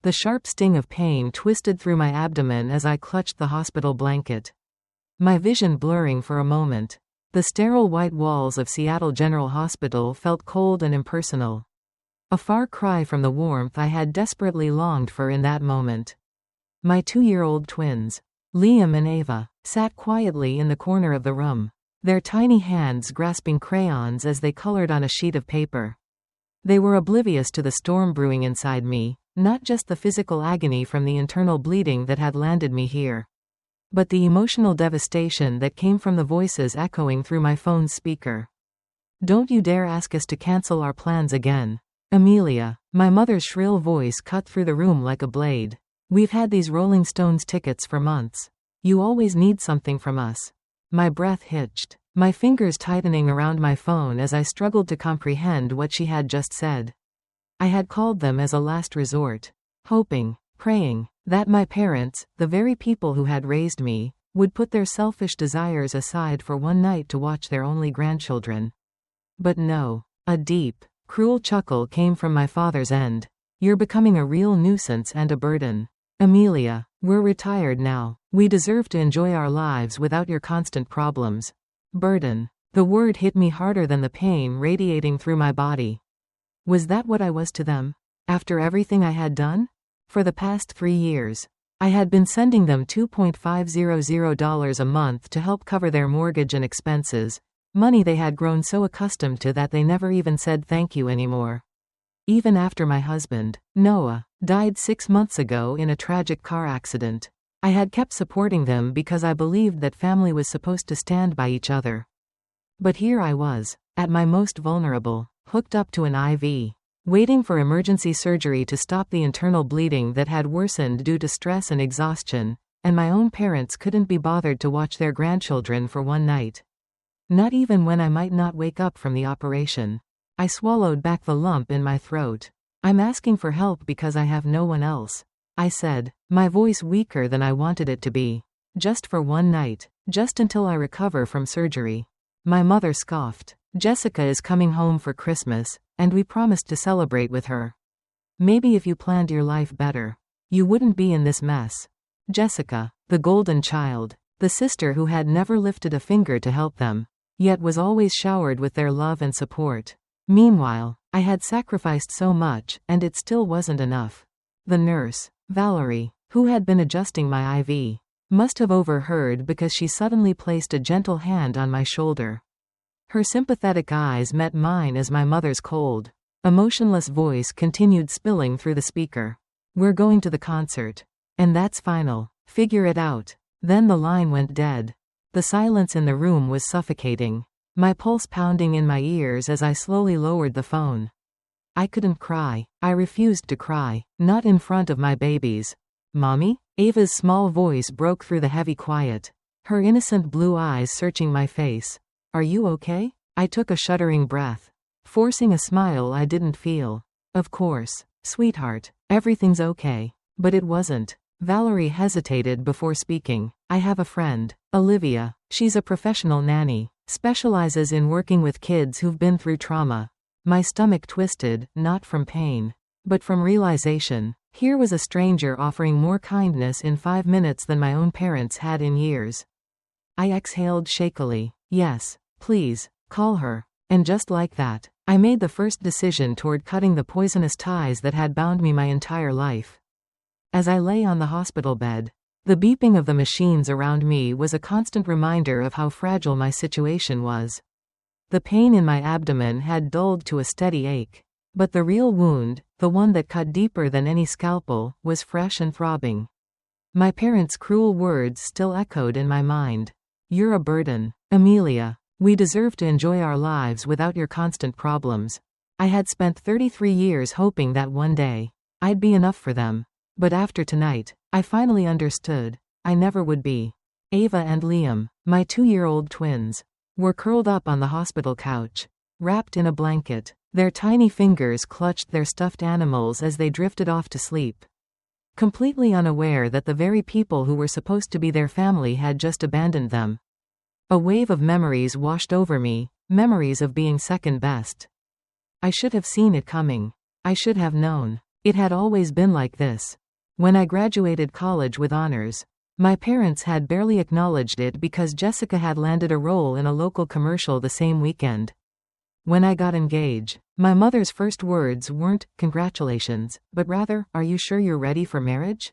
The sharp sting of pain twisted through my abdomen as I clutched the hospital blanket. My vision blurring for a moment. The sterile white walls of Seattle General Hospital felt cold and impersonal. A far cry from the warmth I had desperately longed for in that moment. My 2-year-old twins, Liam and Ava, sat quietly in the corner of the room, their tiny hands grasping crayons as they colored on a sheet of paper. They were oblivious to the storm brewing inside me, not just the physical agony from the internal bleeding that had landed me here, but the emotional devastation that came from the voices echoing through my phone's speaker. "Don't you dare ask us to cancel our plans again. Amelia," my mother's shrill voice cut through the room like a blade. "We've had these Rolling Stones tickets for months. You always need something from us." My breath hitched, my fingers tightening around my phone as I struggled to comprehend what she had just said. I had called them as a last resort, hoping, praying, that my parents, the very people who had raised me, would put their selfish desires aside for one night to watch their only grandchildren. But no. A deep, cruel chuckle came from my father's end. "You're becoming a real nuisance and a burden. Amelia, we're retired now. We deserve to enjoy our lives without your constant problems." Burden. The word hit me harder than the pain radiating through my body. Was that what I was to them? After everything I had done? For the past 3 years, I had been sending them $2,500 a month to help cover their mortgage and expenses, money they had grown so accustomed to that they never even said thank you anymore. Even after my husband, Noah, died 6 months ago in a tragic car accident, I had kept supporting them because I believed that family was supposed to stand by each other. But here I was, at my most vulnerable, hooked up to an IV, waiting for emergency surgery to stop the internal bleeding that had worsened due to stress and exhaustion, and my own parents couldn't be bothered to watch their grandchildren for one night. Not even when I might not wake up from the operation. I swallowed back the lump in my throat. "I'm asking for help because I have no one else," I said, my voice weaker than I wanted it to be. "Just for one night, just until I recover from surgery." My mother scoffed. "Jessica is coming home for Christmas, and we promised to celebrate with her. Maybe if you planned your life better, you wouldn't be in this mess." Jessica, the golden child, the sister who had never lifted a finger to help them, yet was always showered with their love and support. Meanwhile, I had sacrificed so much, and it still wasn't enough. The nurse, Valerie, who had been adjusting my IV, must have overheard because she suddenly placed a gentle hand on my shoulder. Her sympathetic eyes met mine as my mother's cold, emotionless voice continued spilling through the speaker. "We're going to the concert. And that's final. Figure it out." Then the line went dead. The silence in the room was suffocating, my pulse pounding in my ears as I slowly lowered the phone. I couldn't cry. I refused to cry, not in front of my babies. "Mommy?" Ava's small voice broke through the heavy quiet, her innocent blue eyes searching my face. "Are you okay?" I took a shuddering breath, forcing a smile I didn't feel. "Of course, sweetheart, everything's okay." But it wasn't. Valerie hesitated before speaking. "I have a friend, Olivia. She's a professional nanny, specializes in working with kids who've been through trauma." My stomach twisted, not from pain, but from realization. Here was a stranger offering more kindness in 5 minutes than my own parents had in years. I exhaled shakily. "Yes, please, call her." And just like that, I made the first decision toward cutting the poisonous ties that had bound me my entire life. As I lay on the hospital bed, the beeping of the machines around me was a constant reminder of how fragile my situation was. The pain in my abdomen had dulled to a steady ache. But the real wound, the one that cut deeper than any scalpel, was fresh and throbbing. My parents' cruel words still echoed in my mind. "You're a burden, Amelia. We deserve to enjoy our lives without your constant problems." I had spent 33 years hoping that one day, I'd be enough for them. But after tonight, I finally understood. I never would be. Ava and Liam, my 2-year-old twins, were curled up on the hospital couch, wrapped in a blanket. Their tiny fingers clutched their stuffed animals as they drifted off to sleep, completely unaware that the very people who were supposed to be their family had just abandoned them. A wave of memories washed over me, memories of being second best. I should have seen it coming. I should have known. It had always been like this. When I graduated college with honors, my parents had barely acknowledged it because Jessica had landed a role in a local commercial the same weekend. When I got engaged, my mother's first words weren't, "Congratulations," but rather, "Are you sure you're ready for marriage?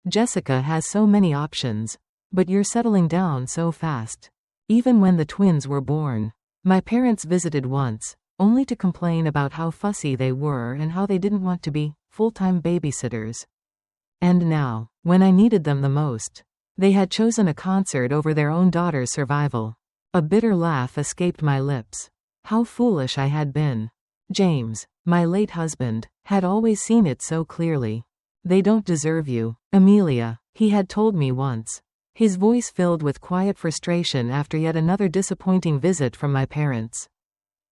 Jessica has so many options. But you're settling down so fast." Even when the twins were born, my parents visited once, only to complain about how fussy they were and how they didn't want to be full-time babysitters. And now, when I needed them the most, they had chosen a concert over their own daughter's survival. A bitter laugh escaped my lips. How foolish I had been. James, my late husband, had always seen it so clearly. "They don't deserve you, Amelia," he had told me once. His voice filled with quiet frustration after yet another disappointing visit from my parents.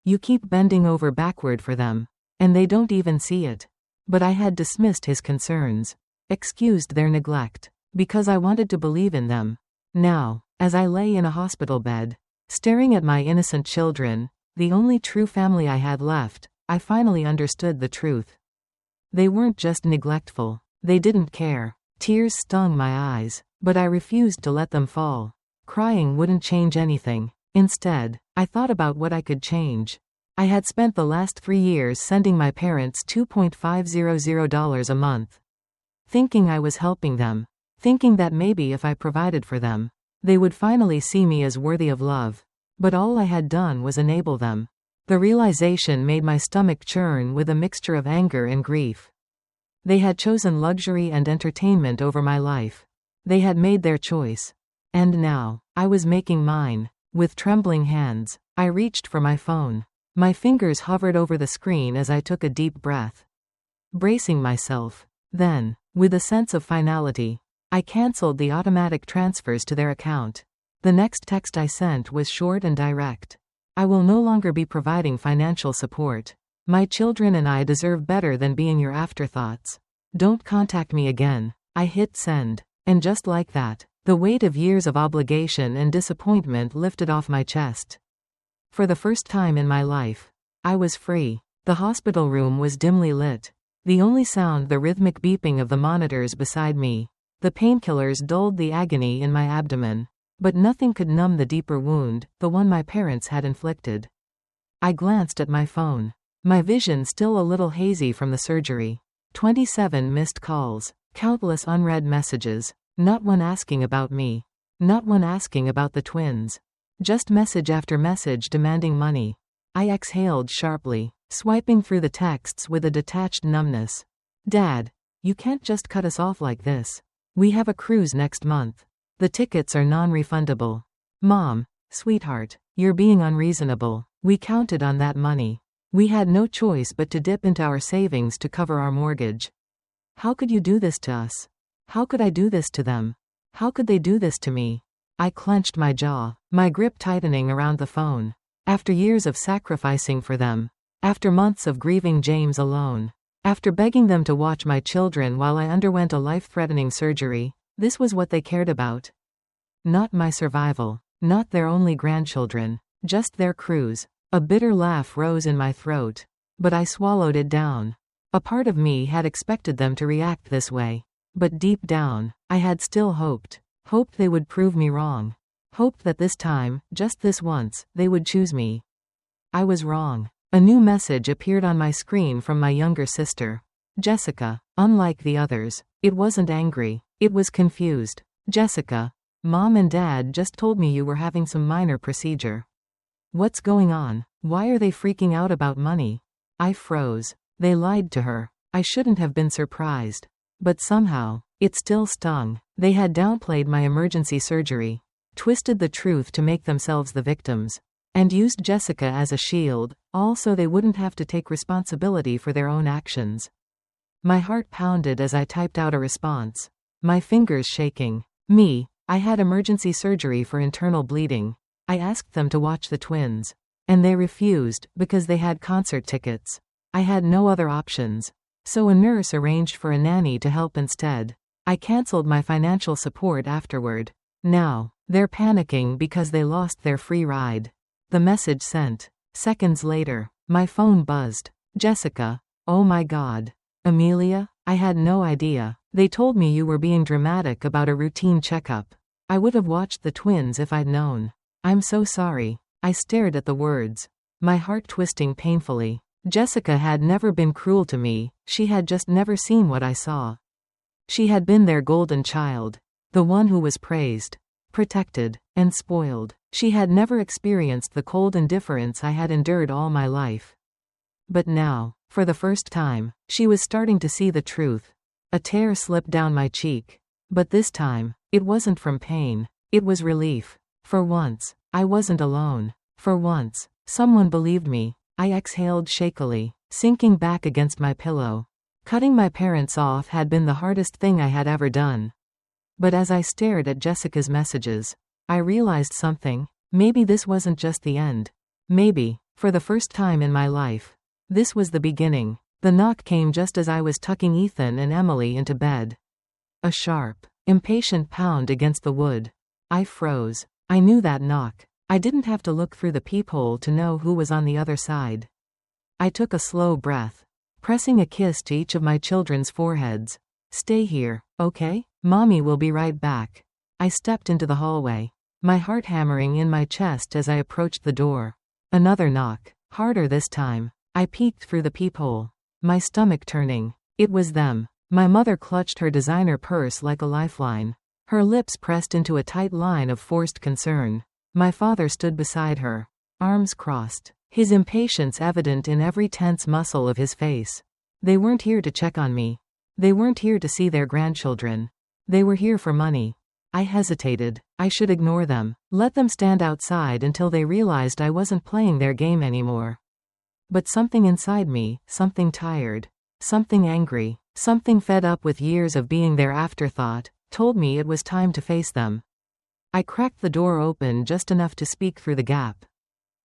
"You keep bending over backward for them, and they don't even see it." But I had dismissed his concerns, excused their neglect, because I wanted to believe in them. Now, as I lay in a hospital bed, staring at my innocent children, the only true family I had left, I finally understood the truth. They weren't just neglectful, they didn't care. Tears stung my eyes, but I refused to let them fall. Crying wouldn't change anything. Instead, I thought about what I could change. I had spent the last 3 years sending my parents $2,500 a month. Thinking I was helping them. Thinking that maybe if I provided for them, they would finally see me as worthy of love. But all I had done was enable them. The realization made my stomach churn with a mixture of anger and grief. They had chosen luxury and entertainment over my life. They had made their choice. And now, I was making mine. With trembling hands, I reached for my phone. My fingers hovered over the screen as I took a deep breath. Bracing myself. Then, with a sense of finality, I canceled the automatic transfers to their account. The next text I sent was short and direct. "I will no longer be providing financial support. My children and I deserve better than being your afterthoughts. Don't contact me again." I hit send. And just like that, the weight of years of obligation and disappointment lifted off my chest. For the first time in my life, I was free. The hospital room was dimly lit. The only sound the rhythmic beeping of the monitors beside me. The painkillers dulled the agony in my abdomen. But nothing could numb the deeper wound, the one my parents had inflicted. I glanced at my phone. My vision still a little hazy from the surgery. 27 missed calls. Countless unread messages. Not one asking about me. Not one asking about the twins. Just message after message demanding money. I exhaled sharply, swiping through the texts with a detached numbness. "Dad, you can't just cut us off like this. We have a cruise next month. The tickets are non-refundable." "Mom, sweetheart, you're being unreasonable. We counted on that money. We had no choice but to dip into our savings to cover our mortgage. How could you do this to us? How could I do this to them? How could they do this to me?" I clenched my jaw, my grip tightening around the phone. After years of sacrificing for them. After months of grieving James alone. After begging them to watch my children while I underwent a life-threatening surgery, this was what they cared about. Not my survival. Not their only grandchildren. Just their cruise. A bitter laugh rose in my throat. But I swallowed it down. A part of me had expected them to react this way. But deep down, I had still hoped. Hoped they would prove me wrong. Hoped that this time, just this once, they would choose me. I was wrong. A new message appeared on my screen from my younger sister. "Jessica." Unlike the others, it wasn't angry. It was confused. "Jessica, Mom and Dad just told me you were having some minor procedure. What's going on? Why are they freaking out about money?" I froze. They lied to her. I shouldn't have been surprised. But somehow, it still stung. They had downplayed my emergency surgery, twisted the truth to make themselves the victims, and used Jessica as a shield, all so they wouldn't have to take responsibility for their own actions. My heart pounded as I typed out a response, my fingers shaking. I had emergency surgery for internal bleeding. I asked them to watch the twins. And they refused, because they had concert tickets. I had no other options. So a nurse arranged for a nanny to help instead. I cancelled my financial support afterward. Now, they're panicking because they lost their free ride. The message sent. Seconds later, my phone buzzed. "Jessica, oh my God. Amelia? I had no idea. They told me you were being dramatic about a routine checkup. I would have watched the twins if I'd known. I'm so sorry. I stared at the words, my heart twisting painfully. Jessica had never been cruel to me, she had just never seen what I saw. She had been their golden child, the one who was praised, protected, and spoiled. She had never experienced the cold indifference I had endured all my life. But now, for the first time, she was starting to see the truth. A tear slipped down my cheek. But this time, it wasn't from pain, it was relief. For once, I wasn't alone. For once, someone believed me. I exhaled shakily, sinking back against my pillow. Cutting my parents off had been the hardest thing I had ever done. But as I stared at Jessica's messages, I realized something. Maybe this wasn't just the end. Maybe, for the first time in my life, this was the beginning. The knock came just as I was tucking Ethan and Emily into bed. A sharp, impatient pound against the wood. I froze. I knew that knock. I didn't have to look through the peephole to know who was on the other side. I took a slow breath, pressing a kiss to each of my children's foreheads. Stay here, okay? Mommy will be right back. I stepped into the hallway, my heart hammering in my chest as I approached the door. Another knock, harder this time. I peeked through the peephole, my stomach turning. It was them. My mother clutched her designer purse like a lifeline, her lips pressed into a tight line of forced concern. My father stood beside her, arms crossed, his impatience evident in every tense muscle of his face. They weren't here to check on me. They weren't here to see their grandchildren. They were here for money. I hesitated. I should ignore them, let them stand outside until they realized I wasn't playing their game anymore. But something inside me, something tired, something angry, something fed up with years of being their afterthought, told me it was time to face them. I cracked the door open just enough to speak through the gap.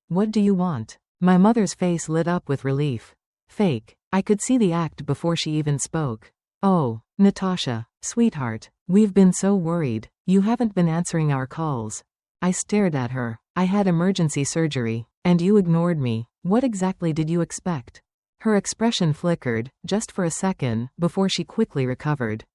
What do you want? My mother's face lit up with relief. Fake. I could see the act before she even spoke. Oh, Natasha, sweetheart, we've been so worried. You haven't been answering our calls. I stared at her. I had emergency surgery, and you ignored me. What exactly did you expect? Her expression flickered, just for a second, before she quickly recovered.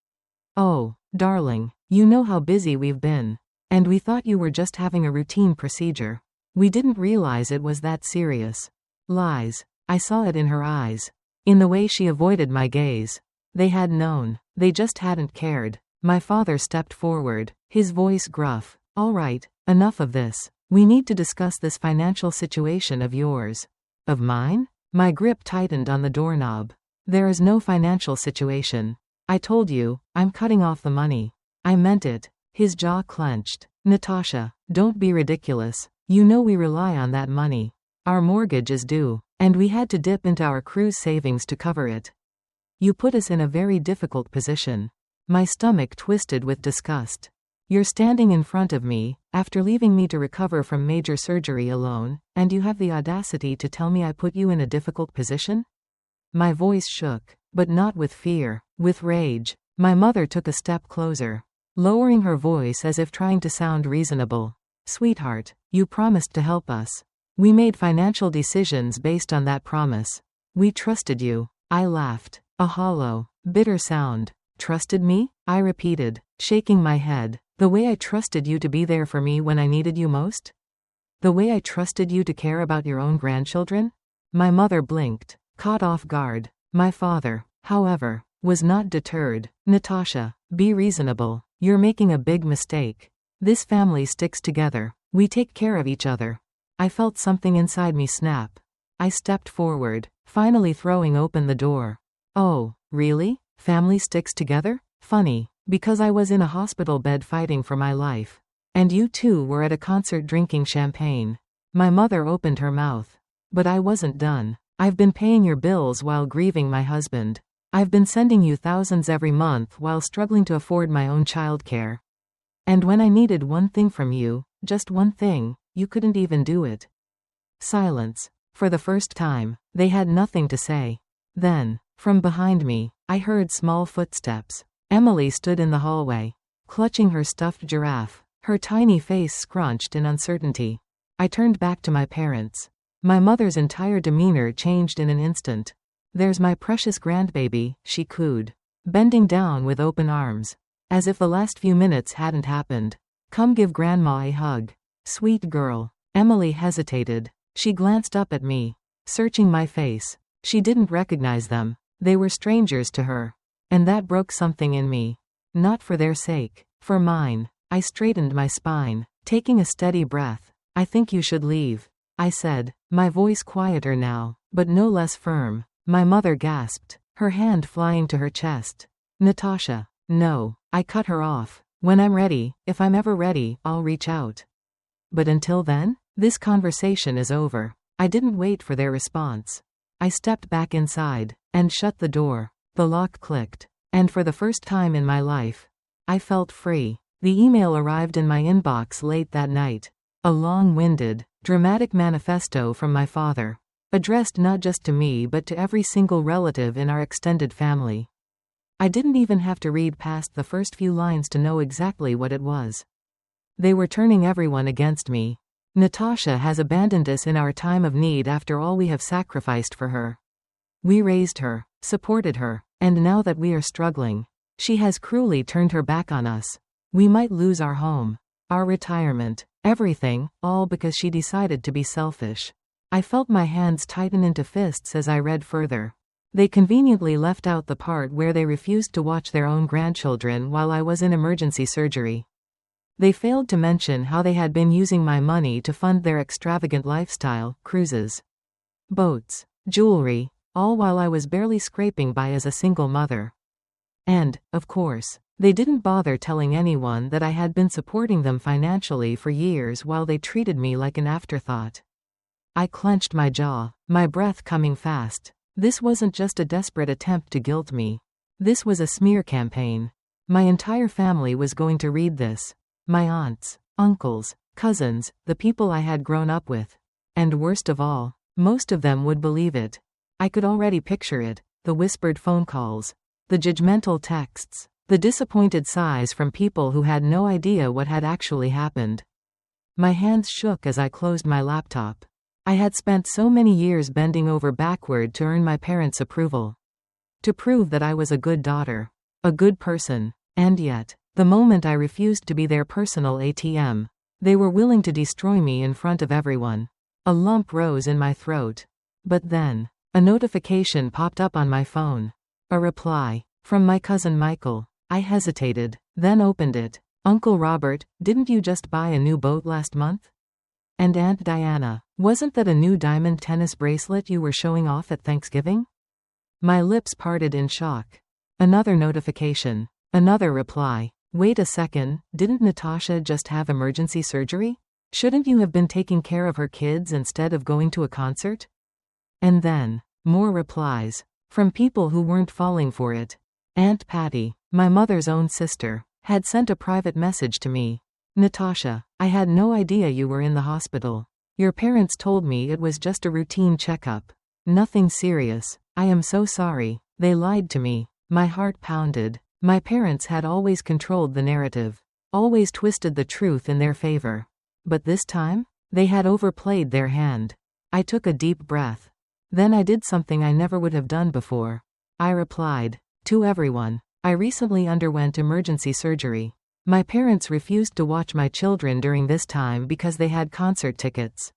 Oh, darling, you know how busy we've been. And we thought you were just having a routine procedure. We didn't realize it was that serious. Lies. I saw it in her eyes. In the way she avoided my gaze. They had known. They just hadn't cared. My father stepped forward, his voice gruff. All right, enough of this. We need to discuss this financial situation of yours. Of mine? My grip tightened on the doorknob. There is no financial situation. I told you, I'm cutting off the money. I meant it. His jaw clenched. Natasha, don't be ridiculous. You know we rely on that money. Our mortgage is due, and we had to dip into our cruise savings to cover it. You put us in a very difficult position. My stomach twisted with disgust. You're standing in front of me, after leaving me to recover from major surgery alone, and you have the audacity to tell me I put you in a difficult position? My voice shook, but not with fear, with rage. My mother took a step closer, lowering her voice as if trying to sound reasonable. Sweetheart, you promised to help us. We made financial decisions based on that promise. We trusted you. I laughed. A hollow, bitter sound. Trusted me? I repeated, shaking my head. The way I trusted you to be there for me when I needed you most? The way I trusted you to care about your own grandchildren? My mother blinked, caught off guard. My father, however, was not deterred. Natasha, be reasonable. You're making a big mistake. This family sticks together. We take care of each other. I felt something inside me snap. I stepped forward, finally throwing open the door. Oh, really? Family sticks together? Funny, because I was in a hospital bed fighting for my life. And you two were at a concert drinking champagne. My mother opened her mouth. But I wasn't done. I've been paying your bills while grieving my husband. I've been sending you thousands every month while struggling to afford my own childcare. And when I needed one thing from you, just one thing, you couldn't even do it. Silence. For the first time, they had nothing to say. Then, from behind me, I heard small footsteps. Emily stood in the hallway, clutching her stuffed giraffe, her tiny face scrunched in uncertainty. I turned back to my parents. My mother's entire demeanor changed in an instant. "There's my precious grandbaby," she cooed, bending down with open arms, as if the last few minutes hadn't happened. "Come give Grandma a hug." "Sweet girl." Emily hesitated. She glanced up at me, searching my face. She didn't recognize them. They were strangers to her. And that broke something in me. Not for their sake. For mine. I straightened my spine, taking a steady breath. "I think you should leave," I said, my voice quieter now, but no less firm. My mother gasped, her hand flying to her chest. "Natasha." "No." I cut her off. "When I'm ready, if I'm ever ready, I'll reach out. But until then, this conversation is over." I didn't wait for their response. I stepped back inside, and shut the door. The lock clicked. And for the first time in my life, I felt free. The email arrived in my inbox late that night. A long-winded, dramatic manifesto from my father. Addressed not just to me but to every single relative in our extended family. I didn't even have to read past the first few lines to know exactly what it was. They were turning everyone against me. "Natasha has abandoned us in our time of need after all we have sacrificed for her. We raised her, supported her, and now that we are struggling, she has cruelly turned her back on us. We might lose our home, our retirement, everything, all because she decided to be selfish." I felt my hands tighten into fists as I read further. They conveniently left out the part where they refused to watch their own grandchildren while I was in emergency surgery. They failed to mention how they had been using my money to fund their extravagant lifestyle, cruises, boats, jewelry, all while I was barely scraping by as a single mother. And, of course, they didn't bother telling anyone that I had been supporting them financially for years while they treated me like an afterthought. I clenched my jaw, my breath coming fast. This wasn't just a desperate attempt to guilt me. This was a smear campaign. My entire family was going to read this. My aunts, uncles, cousins, the people I had grown up with. And worst of all, most of them would believe it. I could already picture it, the whispered phone calls, the judgmental texts, the disappointed sighs from people who had no idea what had actually happened. My hands shook as I closed my laptop. I had spent so many years bending over backward to earn my parents' approval. To prove that I was a good daughter, a good person, and yet, the moment I refused to be their personal ATM, they were willing to destroy me in front of everyone. A lump rose in my throat. But then, a notification popped up on my phone. A reply, from my cousin Michael. I hesitated, then opened it. "Uncle Robert, didn't you just buy a new boat last month? And Aunt Diana, wasn't that a new diamond tennis bracelet you were showing off at Thanksgiving?" My lips parted in shock. Another notification. Another reply. "Wait a second, didn't Natasha just have emergency surgery? Shouldn't you have been taking care of her kids instead of going to a concert?" And then, more replies. From people who weren't falling for it. Aunt Patty, my mother's own sister, had sent a private message to me. "Natasha, I had no idea you were in the hospital. Your parents told me it was just a routine checkup. Nothing serious. I am so sorry. They lied to me." My heart pounded. My parents had always controlled the narrative, always twisted the truth in their favor. But this time, they had overplayed their hand. I took a deep breath. Then I did something I never would have done before. I replied, "To everyone, I recently underwent emergency surgery. My parents refused to watch my children during this time because they had concert tickets.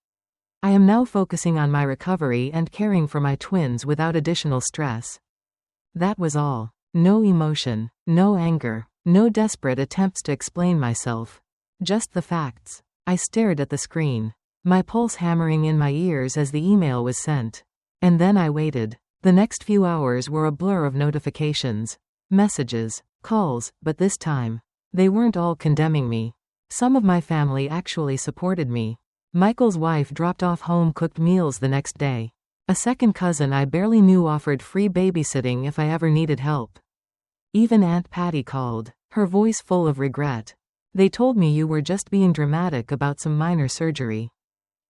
I am now focusing on my recovery and caring for my twins without additional stress." That was all. No emotion, no anger, no desperate attempts to explain myself. Just the facts. I stared at the screen, my pulse hammering in my ears as the email was sent. And then I waited. The next few hours were a blur of notifications, messages, calls, but this time, they weren't all condemning me. Some of my family actually supported me. Michael's wife dropped off home-cooked meals the next day. A second cousin I barely knew offered free babysitting if I ever needed help. Even Aunt Patty called, her voice full of regret. "They told me you were just being dramatic about some minor surgery."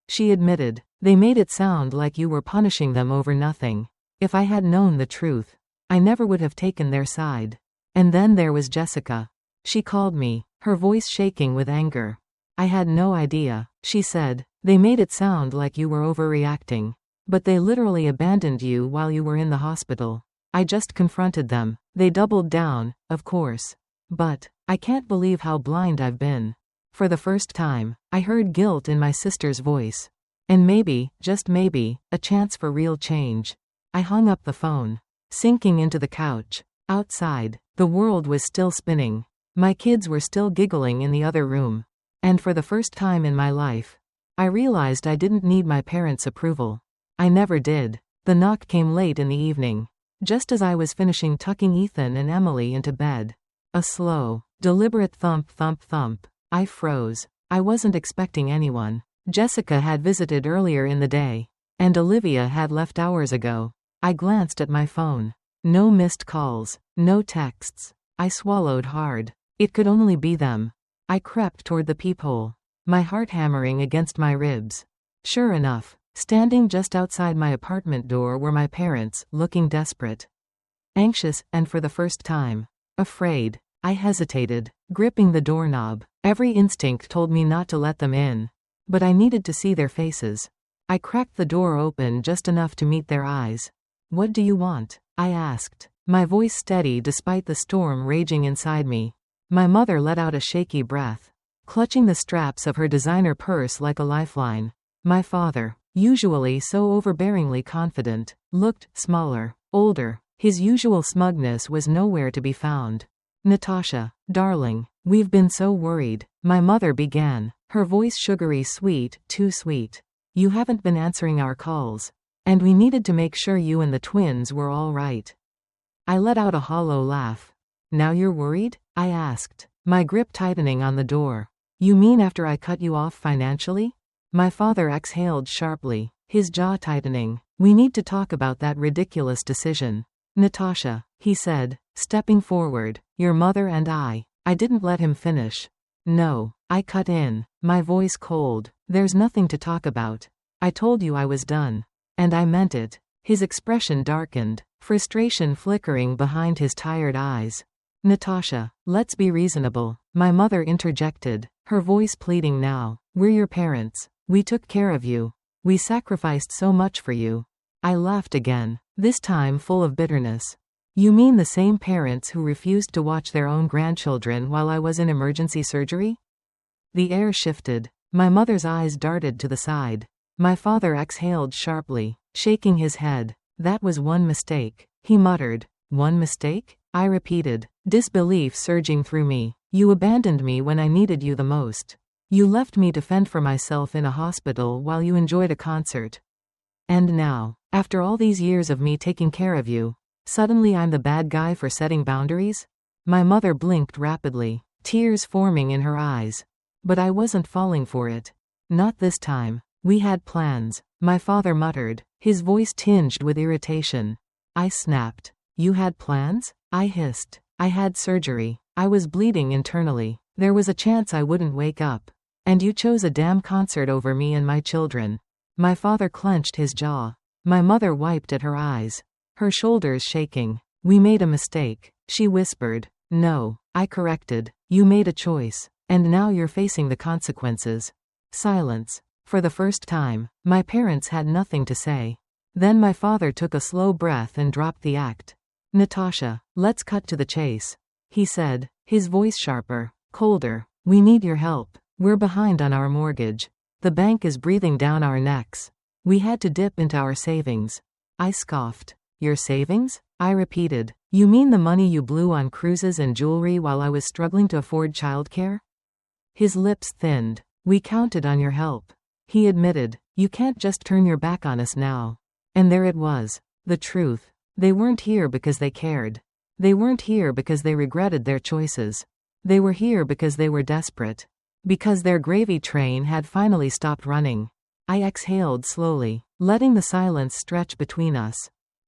She admitted, "They made it sound like you were punishing them over nothing. If I had known the truth, I never would have taken their side." And then there was Jessica. She called me, her voice shaking with anger. "I had no idea," she said. "They made it sound like you were overreacting. But they literally abandoned you while you were in the hospital. I just confronted them. They doubled down, of course. But I can't believe how blind I've been. For the first time, I heard guilt in my sister's voice. And maybe, just maybe, a chance for real change. I hung up the phone, sinking into the couch. Outside, the world was still spinning. My kids were still giggling in the other room. And for the first time in my life, I realized I didn't need my parents' approval. I never did. The knock came late in the evening, just as I was finishing tucking Ethan and Emily into bed. A slow, deliberate thump, thump, thump. I froze. I wasn't expecting anyone. Jessica had visited earlier in the day, and Olivia had left hours ago. I glanced at my phone. No missed calls, no texts. I swallowed hard. It could only be them. I crept toward the peephole, my heart hammering against my ribs. Sure enough, standing just outside my apartment door were my parents, looking desperate. Anxious, and for the first time, afraid. I hesitated, gripping the doorknob. Every instinct told me not to let them in. But I needed to see their faces. I cracked the door open just enough to meet their eyes. "What do you want?" I asked, my voice steady despite the storm raging inside me. My mother let out a shaky breath, clutching the straps of her designer purse like a lifeline. My father, usually so overbearingly confident, looked smaller, older. His usual smugness was nowhere to be found. "Natasha, darling, we've been so worried," my mother began, her voice sugary sweet, too sweet. "You haven't been answering our calls. And we needed to make sure you and the twins were all right." I let out a hollow laugh. "Now you're worried?" I asked, my grip tightening on the door. "You mean after I cut you off financially?" My father exhaled sharply, his jaw tightening. "We need to talk about that ridiculous decision. Natasha," he said, stepping forward, "your mother and I." I didn't let him finish. "No," I cut in, my voice cold. "There's nothing to talk about. I told you I was done. And I meant it." His expression darkened, frustration flickering behind his tired eyes. "Natasha, let's be reasonable," my mother interjected, her voice pleading now. "We're your parents. We took care of you. We sacrificed so much for you." I laughed again, this time full of bitterness. "You mean the same parents who refused to watch their own grandchildren while I was in emergency surgery?" The air shifted. My mother's eyes darted to the side. My father exhaled sharply, shaking his head. "That was one mistake," he muttered. "One mistake?" I repeated, disbelief surging through me. "You abandoned me when I needed you the most. You left me to fend for myself in a hospital while you enjoyed a concert. And now, after all these years of me taking care of you, suddenly I'm the bad guy for setting boundaries?" My mother blinked rapidly, tears forming in her eyes. But I wasn't falling for it. Not this time. "We had plans," my father muttered, his voice tinged with irritation. I snapped. "You had plans?" I hissed. "I had surgery. I was bleeding internally. There was a chance I wouldn't wake up. And you chose a damn concert over me and my children." My father clenched his jaw. My mother wiped at her eyes, her shoulders shaking. "We made a mistake," she whispered. "No," I corrected. "You made a choice. And now you're facing the consequences." Silence. For the first time, my parents had nothing to say. Then my father took a slow breath and dropped the act. "Natasha, let's cut to the chase," he said, his voice sharper, colder. "We need your help. We're behind on our mortgage. The bank is breathing down our necks. We had to dip into our savings." I scoffed. "Your savings?" I repeated. "You mean the money you blew on cruises and jewelry while I was struggling to afford childcare?" His lips thinned. "We counted on your help," he admitted. "You can't just turn your back on us now." And there it was. The truth. They weren't here because they cared. They weren't here because they regretted their choices. They were here because they were desperate. Because their gravy train had finally stopped running. I exhaled slowly, letting the silence stretch between us.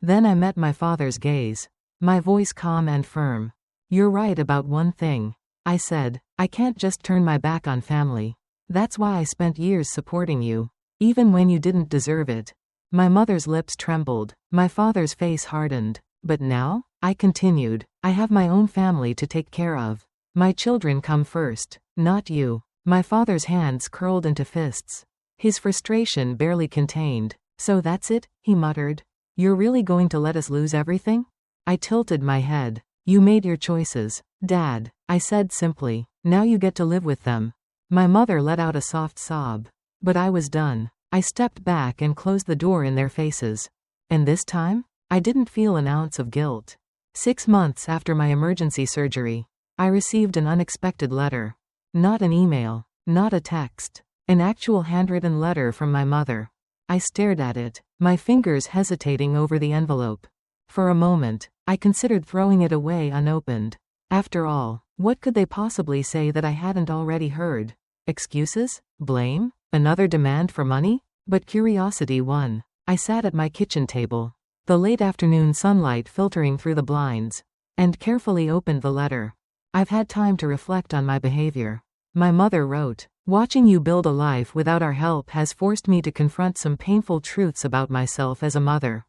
Then I met my father's gaze, my voice calm and firm. "You're right about one thing," I said. "I can't just turn my back on family. That's why I spent years supporting you, even when you didn't deserve it." My mother's lips trembled, my father's face hardened. "But now," I continued, "I have my own family to take care of. My children come first, not you." My father's hands curled into fists, his frustration barely contained. So that's it, he muttered. You're really going to let us lose everything? I tilted my head. You made your choices, Dad, I said simply. Now you get to live with them. My mother let out a soft sob. But I was done. I stepped back and closed the door in their faces. And this time, I didn't feel an ounce of guilt. 6 months after my emergency surgery, I received an unexpected letter. Not an email, not a text. An actual handwritten letter from my mother. I stared at it, my fingers hesitating over the envelope. For a moment, I considered throwing it away unopened. After all, what could they possibly say that I hadn't already heard? Excuses? Blame? Another demand for money? But curiosity won. I sat at my kitchen table, the late afternoon sunlight filtering through the blinds, and carefully opened the letter. I've had time to reflect on my behavior. My mother wrote, watching you build a life without our help has forced me to confront some painful truths about myself as a mother.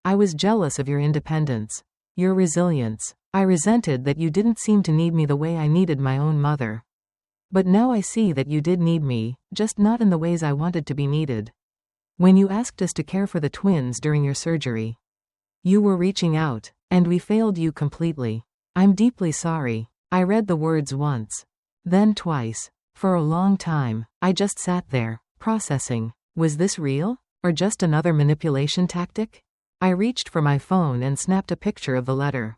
I was jealous of your independence, your resilience. I resented that you didn't seem to need me the way I needed my own mother. But now I see that you did need me, just not in the ways I wanted to be needed. When you asked us to care for the twins during your surgery, you were reaching out, and we failed you completely. I'm deeply sorry. I read the words once, then twice. For a long time, I just sat there, processing. Was this real, or just another manipulation tactic? I reached for my phone and snapped a picture of the letter.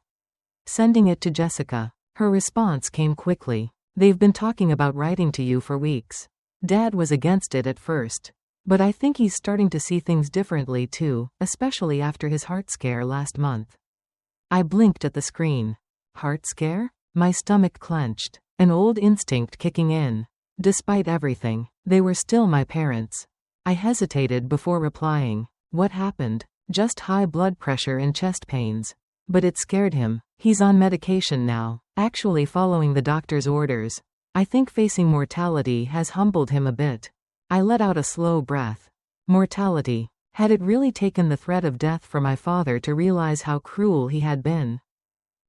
Sending it to Jessica. Her response came quickly. They've been talking about writing to you for weeks. Dad was against it at first. But I think he's starting to see things differently too, especially after his heart scare last month. I blinked at the screen. Heart scare? My stomach clenched. An old instinct kicking in. Despite everything, they were still my parents. I hesitated before replying. What happened? Just high blood pressure and chest pains. But it scared him. He's on medication now, actually following the doctor's orders. I think facing mortality has humbled him a bit. I let out a slow breath. Mortality. Had it really taken the threat of death for my father to realize how cruel he had been?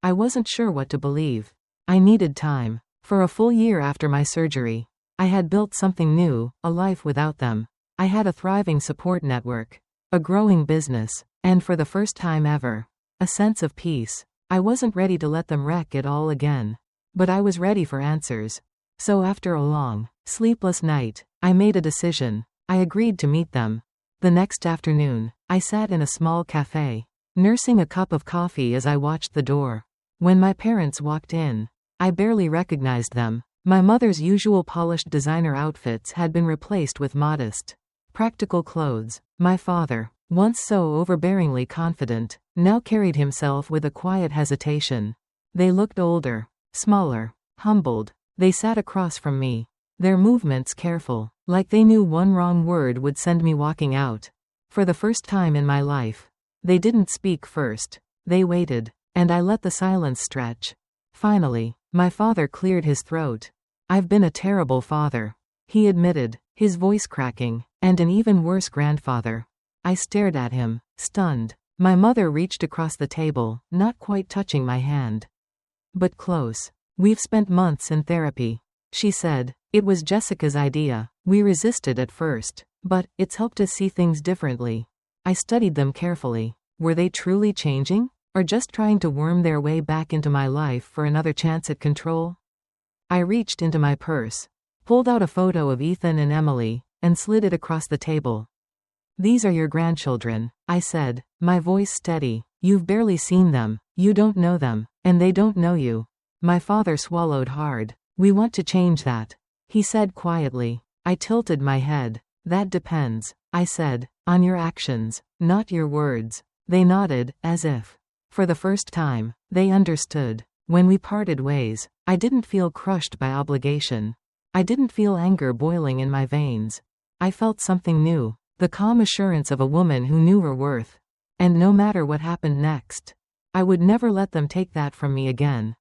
I wasn't sure what to believe. I needed time. For a full year after my surgery, I had built something new, a life without them. I had a thriving support network, a growing business, and for the first time ever, a sense of peace. I wasn't ready to let them wreck it all again. But I was ready for answers. So after a long, sleepless night, I made a decision. I agreed to meet them. The next afternoon, I sat in a small cafe, nursing a cup of coffee as I watched the door. When my parents walked in, I barely recognized them. My mother's usual polished designer outfits had been replaced with modest, practical clothes. My father, once so overbearingly confident, now carried himself with a quiet hesitation. They looked older, smaller, humbled. They sat across from me, their movements careful, like they knew one wrong word would send me walking out. For the first time in my life, they didn't speak first. They waited, and I let the silence stretch. Finally, my father cleared his throat. I've been a terrible father, he admitted, his voice cracking, and an even worse grandfather. I stared at him, stunned. My mother reached across the table, not quite touching my hand, but close. We've spent months in therapy, she said. It was Jessica's idea. We resisted at first, but it's helped us see things differently. I studied them carefully. Were they truly changing, or just trying to worm their way back into my life for another chance at control? I reached into my purse, pulled out a photo of Ethan and Emily, and slid it across the table. These are your grandchildren, I said, my voice steady. You've barely seen them, you don't know them, and they don't know you. My father swallowed hard. We want to change that, he said quietly. I tilted my head. That depends, I said, on your actions, not your words. They nodded, as if, for the first time, they understood. When we parted ways, I didn't feel crushed by obligation. I didn't feel anger boiling in my veins. I felt something new, the calm assurance of a woman who knew her worth. And no matter what happened next, I would never let them take that from me again.